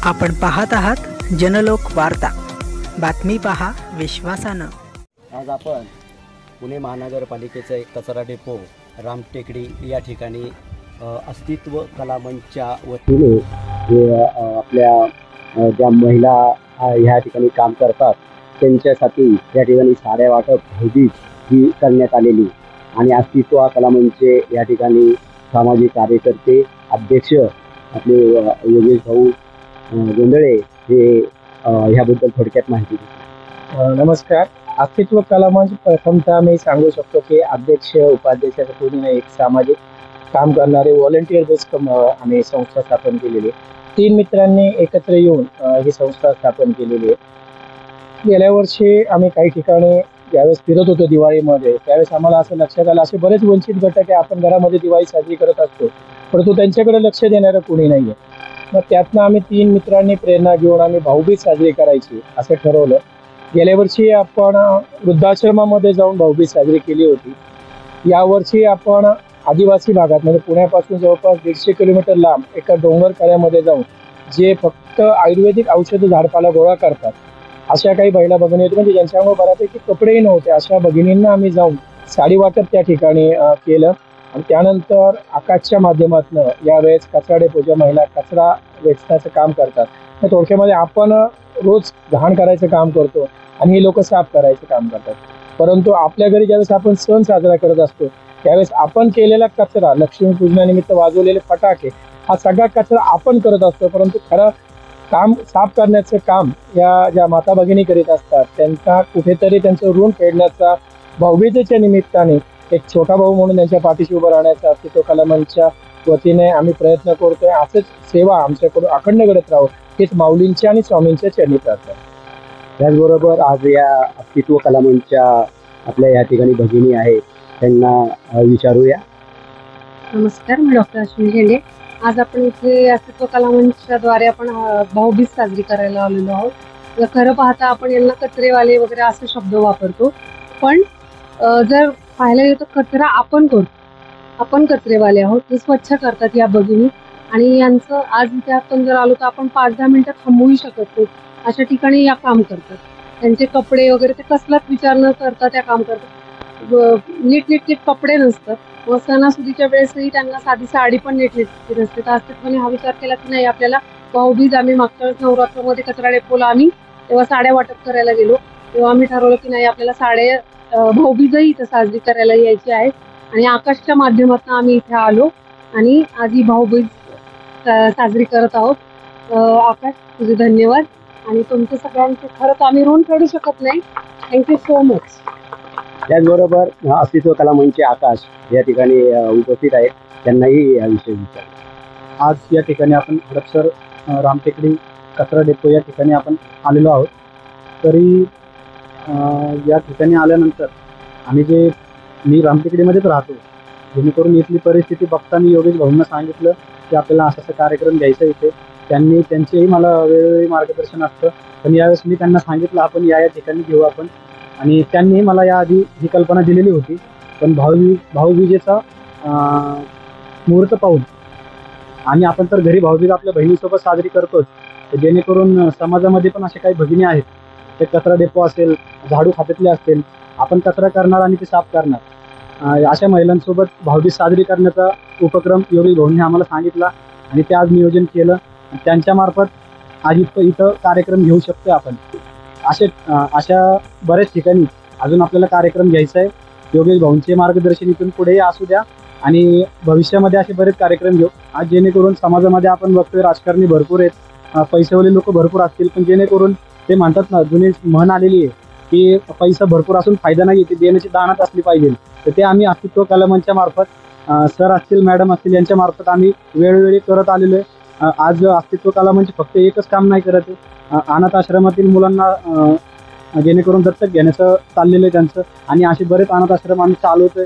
आपण पाहत आहात जनलोक वार्ता, बातमी पहा विश्वासानं। आज आपण पुणे महानगरपालिकेचा एक कचरा डेपो रामटेकडी या ठिकाणी अस्तित्व कला मंचच्या वतीने जे आपल्या ज्या महिला ह्या ठिकाणी काम करतात त्यांच्यासाठी या ठिकाणी साड्या वाटप भोजीज ही करण्यात आलेली आणि अस्तित्व कला मंचचे या ठिकाणी सामाजिक कार्यकर्ते अध्यक्ष आपले योगेश भाऊ गोंधळे हे ह्याबद्दल थोडक्यात माहिती देतात। नमस्कार। अस्तित्व कला मंच प्रथमतः मी सांगू शकतो की अध्यक्ष उपाध्यक्षाच्या पूर्ण एक सामाजिक काम करणारे व्हॉलंटियर बेस्ड आम्ही संस्था स्थापन केलेली आहे। 3 मित्रांनी एकत्र येऊन ही संस्था स्थापन केलेली आहे। गेल्या वर्षी आम्ही काही ठिकाणी ज्यावेळेस फिरत होतो दिवाळीमध्ये, त्यावेळेस आम्हाला असं लक्षात आलं असे बरेच वंचित घटक आहे आपण घरामध्ये दिवाळी साजरी करत असतो, परंतु त्यांच्याकडे लक्ष देणारं कोणी नाही आहे। मग त्यातनं आम्ही 3 मित्रांनी प्रेरणा घेऊन आम्ही भाऊबीज साजरी करायची असं ठरवलं। गेल्या वर्षी आपण वृद्धाश्रमामध्ये जाऊन भाऊबीज साजरी केली होती। यावर्षी आपण आदिवासी भागात म्हणजे पुण्यापासून जवळपास 150 किलोमीटर लांब एका डोंगर कळ्यामध्ये जाऊन जे फक्त आयुर्वेदिक औषध झाडपाला गोळा करतात अशा काही महिला भगिनी होत्या, म्हणजे ज्यांच्यामुळे बऱ्यापैकी कपडेही नव्हते, अशा भगिनींना आम्ही जाऊन साडी वाटप त्या ठिकाणी केलं। आणि त्यानंतर आकाशच्या माध्यमातून यावेळेस कचरा डेपोच्या महिला कचरा वेचण्याचं काम करतात। तर थोडक्यामध्ये आपण रोज घाण करायचं काम करतो आणि हे लोक साफ करायचं काम करतात, परंतु आपल्या घरी ज्यावेळेस आपण सण साजरा करत असतो त्यावेळेस आपण केलेला कचरा, लक्ष्मीपूजनानिमित्त वाजवलेले फटाके, हा सगळा कचरा आपण करत असतो, परंतु खरं काम साफ करण्याचं काम या ज्या माता भगिनी करीत असतात त्यांचा कुठेतरी त्यांचं ऋण फेडण्याचा भाऊबीजेच्या निमित्ताने एक छोटा भाऊ म्हणून त्यांच्या पाठीशी उभं राहण्याचा अस्तित्व कला मंचच्या वतीने आम्ही प्रयत्न करतोय। असंच सेवा आमच्याकडून अखंड घडत राहू हेच माऊलींच्या आणि स्वामींच्या चरणी प्रार्थना। त्याचबरोबर आज या अस्तित्व कला मंचच्या आपल्या या ठिकाणी भगिनी आहेत, त्यांना विचारूया। नमस्कार, मी डॉक्टर अश्विनी झेंडे। आज आपण इथे अस्तित्व कला मंचच्याद्वारे आपण भाऊबीज साजरी करायला आलेलो आहोत। खरं पाहता आपण यांना कचरेवाले वगैरे असे शब्द वापरतो, पण जर पाहायला गेलं तर कचरा आपण करतो, आपण कचरेवाले आहोत। ते स्वच्छ करतात या भगिनी आणि यांचं आज इथे आपण जर आलो तर आपण 5-10 मिनिटं थांबवू शकत नाही अशा ठिकाणी या काम करतात। त्यांचे कपडे वगैरे ते कसलाच विचार न करता त्या काम करतात। नीटनेटके कपडे नसतात व सणासुदीच्या वेळेसही त्यांना साधी साडी पण नीटनेटकी नसते। तर अस्तित्वाने हा विचार केला की नाही आपल्याला भाऊबीज, आम्ही मागच्या वेळेस नवरात्रामध्ये कचरा डेपोला आम्ही तेव्हा साड्या वाटप करायला गेलो, तेव्हा आम्ही ठरवलं की नाही आपल्याला साड्या भाऊबीजही इथं साजरी करायला यायची आहे आणि आकाशच्या माध्यमातून आम्ही इथे आलो आणि आज ही भाऊबीज साजरी करत आहोत। आकाश, तुझे धन्यवाद आणि तुमचे सगळ्यांचे खरं तर आम्ही ऋण फेडू शकत नाही। Thank you so much. त्याचबरोबर अस्तित्व कला मंचचे आकाश या ठिकाणी उपस्थित आहेत, त्यांनाही याविषयी विचार। आज या ठिकाणी आपण हडपसर रामटेकडी कचरा डेपो या ठिकाणी आपण आलेलो आहोत। तरी या ठिकाणी आल्यानंतर मी रामटेकडीमध्येच राहतो, जेणेकरून इथली परिस्थिती बघताना योगेश भाऊंना सांगितलं की आपल्याला असा कार्यक्रम घ्यायचा इथे। त्यांचेही मला वेळोवेळी मार्गदर्शन असतं, पण यावेळेस मी त्यांना सांगितलं आपण या ठिकाणी घेऊ आपण, आणि त्यांनी मला याआधी ही कल्पना दिलेली होती। पण भाऊबीजेचा मुहूर्त पाहून आणि आपण तर घरी भाऊबीज आपल्या बहिणीसोबत साजरी करतोच, जेणेकरून समाजामध्ये पण असे काही भगिनी आहेत, ते कचरा डेपो असेल, झाडू खात्यातले असतील, आपण कचरा करणार आणि ते साफ करणार, अशा महिलांसोबत भाऊबीज साजरी करण्याचा उपक्रम योगेश भाऊंनी आम्हाला सांगितला आणि ते आज नियोजन केलं। त्यांच्यामार्फत आज इथं कार्यक्रम घेऊ शकतो आपण। अशा बऱ्याच ठिकाणी अजून आपल्याला कार्यक्रम घ्यायचा आहे। योगेश भाऊंचे मार्गदर्शन इथून पुढेही असू द्या आणि भविष्यामध्ये असे बरेच कार्यक्रम घेऊ आज, जेणेकरून समाजामध्ये आपण बघतोय राजकारणी भरपूर आहेत, पैसेवाले लोक भरपूर असतील, पण जेणेकरून ते म्हणतात ना, जुनी म्हण आलेली आहे की पैसा भरपूर असून फायदा नाही, ते देण्याची दानत असली पाहिजे। तर ते आम्ही अस्तित्व कला मंचच्या मार्फत सर असतील, मॅडम असतील, यांच्या मार्फत आम्ही वेळोवेळी करत आलेलो आहे। आज अस्तित्व कला मंच फक्त एकच काम नाही करत आहे, अनाथ आश्रमातील मुलांना जेणेकरून दत्तक घेण्याचं चाललेलं आहे त्यांचं, आणि असे बरेच अनाथ आश्रम आम्ही चालवतोय।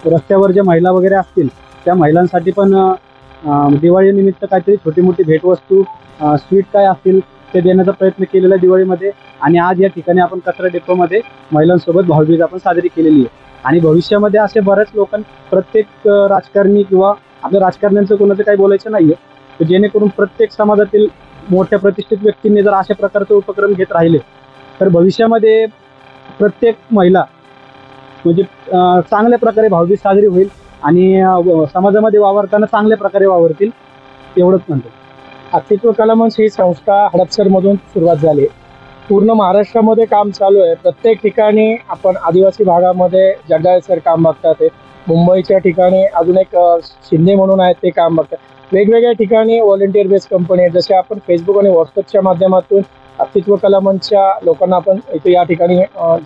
रस्त्यावर ज्या महिला वगैरे असतील त्या महिलांसाठी पण दिवाळीनिमित्त काहीतरी छोटी मोठी भेटवस्तू, स्वीट काय असतील ते देण्याचा प्रयत्न केलेला दिवाळीमध्ये। आणि आज या ठिकाणी आपण कचरा डेपोमध्ये महिलांसोबत भाऊबीज आपण साजरी केलेली आहे आणि भविष्यामध्ये असे बरेच लोक, प्रत्येक राजकारणी किंवा आपल्या राजकारण्यांचं कोणाचं काही बोलायचं नाहीये, तर जेणेकरून प्रत्येक समाजातील मोठ्या प्रतिष्ठित व्यक्तींनी जर अशा प्रकारचे उपक्रम घेत राहिले तर भविष्यामध्ये प्रत्येक महिला म्हणजे चांगल्या प्रकारे भाऊबीज साजरी होईल आणि समाजामध्ये वावरताना चांगल्या प्रकारे वावरतील एवढंच म्हणतो. अस्तित्व कला मंच ही संस्था हडपसरमधून सुरुवात झाली. पूर्ण महाराष्ट्रामध्ये काम चालू आहे. प्रत्येक ठिकाणी आपण आदिवासी भागामध्ये जगदाळे सर काम बघतात, मुंबईच्या ठिकाणी अजून एक शिंदे म्हणून आहेत ते काम बघतात. वेगवेगळ्या ठिकाणी व्हॉलेंटियर बेस्ड कंपनी आहेत. जसे आपण फेसबुक आणि व्हॉट्सअपच्या माध्यमातून अस्तित्व कला मंचच्या लोकांना आपण इथे या ठिकाणी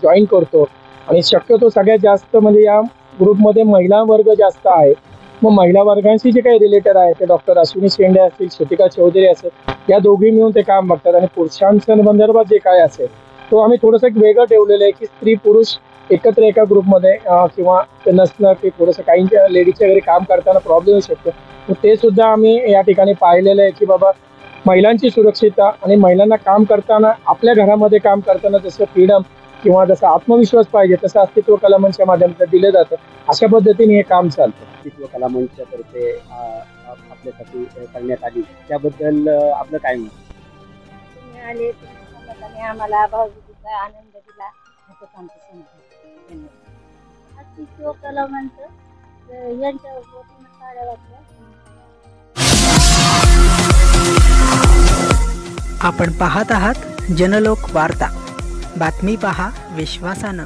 जॉईन करतो आणि शक्यतो सगळ्यात जास्त म्हणजे या ग्रुपमध्ये महिला वर्ग जास्त आहे. मग महिला वर्गांशी जे काही रिलेटेड आहे ते डॉक्टर अश्विनी शेंडे असतील, श्रुतिका चौधरी असेल, या दोघी मिळून ते काम बघतात. आणि पुरुषांच्या संदर्भात जे काय असेल तो आम्ही थोडंसं एक वेगळं ठेवलेलं आहे की स्त्री पुरुष एकत्र एका ग्रुपमध्ये किंवा ते नसलं की थोडंसं काही लेडीजच्या घरी काम करताना प्रॉब्लेम येऊ शकतो. तर ते सुद्धा आम्ही या ठिकाणी पाहिलेलं आहे की बाबा महिलांची सुरक्षितता आणि महिलांना काम करताना आपल्या घरामध्ये काम करताना जसं फ्रीडम किंवा जसा आत्मविश्वास पाहिजे तसं अस्तित्व कला मंचच्या माध्यमातून दिलं जातं. अशा पद्धतीने हे काम चालतं. अस्तित्व कला मंचतर्फे आपल्यासाठी करण्यात आली त्याबद्दल आपलं काय म्हणणं? तुम्ही आले, तुम्ही समाजाने आम्हाला भाऊबीजेचा आनंद दिला असं आमचं समजतं. अस्तित्व कला मंच यांच्या वतीनं साड्या वाटल्या. आपण पाहत आहात जनलोक वार्ता. बातमी पहा विश्वासानं.